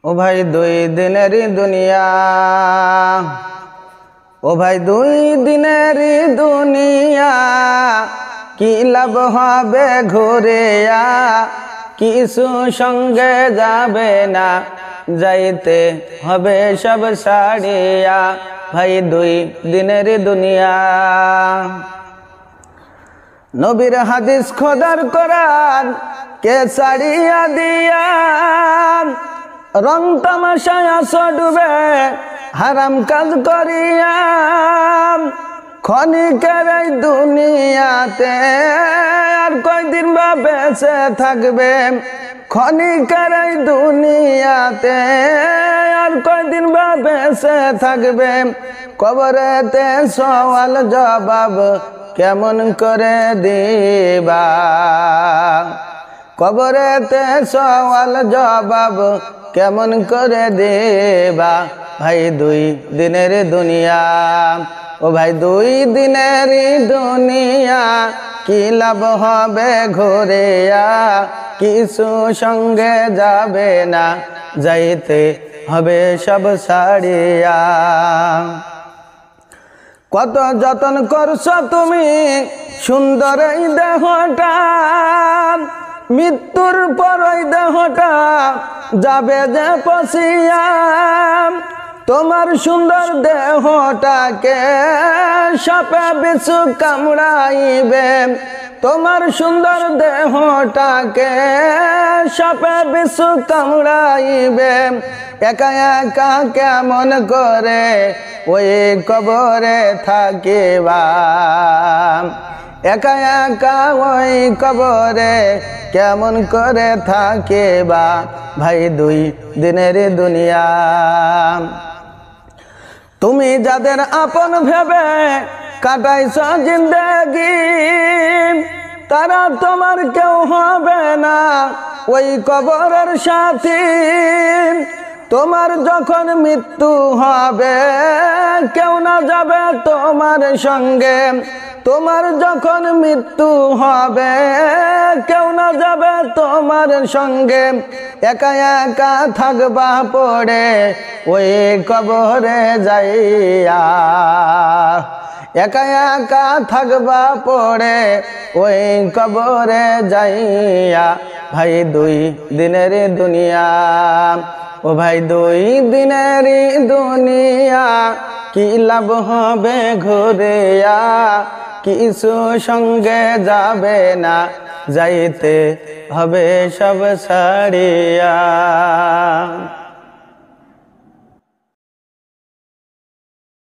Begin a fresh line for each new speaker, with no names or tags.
ও ভাই দুই দিনেরই দুনিয়া, ও ভাই দুই দিনেরই দুনিয়া, কি লাভ হবে ঘুরিয়া, কিছু সঙ্গে যাবে না, যাইতে হবে সব ছাড়িয়া। ভাই দুই দিনেরই দুনিয়া। নবীর হাদিস খোদার কোরআন কে ছাড়িয়া দিয়া, রং তামাশায় আসো ডুবে হারাম কাজ করিয়া। ক্ষণিকের এই দুনিয়াতে আর কয়দিন বা বেঁচে থাকবে, ক্ষণিকের এই দুনিয়াতে আর কয়দিন বা বেঁচে থাকবে। কবরেতে সওয়াল জবাব কেমন করে দিবা, কবরেতে সওয়াল জবাব কেমন করে দেবা। ভাই দুই দিনের দুনিয়া, ও ভাই দুই দিনের দুনিয়া, কি লাভ হবে ঘুরিয়া, কিছু সঙ্গে যাবে না, যাইতে হবে সব ছাড়িয়া। কত যতন করছো তুমি সুন্দর এই দেহটা, মৃত্যুর পর ওই দেহটা যাবে যে পচিয়া। তোমার সুন্দর দেহটাকে সাপে বিছু কামড়াইবে, তোমার সুন্দর দেহটাকে সাপে বিছু কামড়াইবে। একা একা কেমন করে ওই কবরে থাকিবা, একা একা ওই কবরে কেমন করে থাকিবা। ভাই দুই দিনের দুনিয়া। তুমি যাদের আপন ভেবে কাটাইছ জিন্দেগি, তারা তোমার কেউ হবে না ওই কবরের সাথী। তোমার যখন মৃত্যু হবে কেউ না যাবে তোমার সঙ্গে, তোমার যখন মৃত্যু হবে কেউ না যাবে তোমার সঙ্গে। একা একা থাকবা পড়ে ওই কবরে যাইয়া, একা একা থাকবা পড়ে ওই কবরে যাইয়া। ভাই দুই দিনের দুনিয়া, ও ভাই দুই দিনের দুনিয়া, কি লাভ হবে ঘুরিয়া, কিছু সঙ্গে যাবে না, যাইতে হবে সব ছাড়িয়া।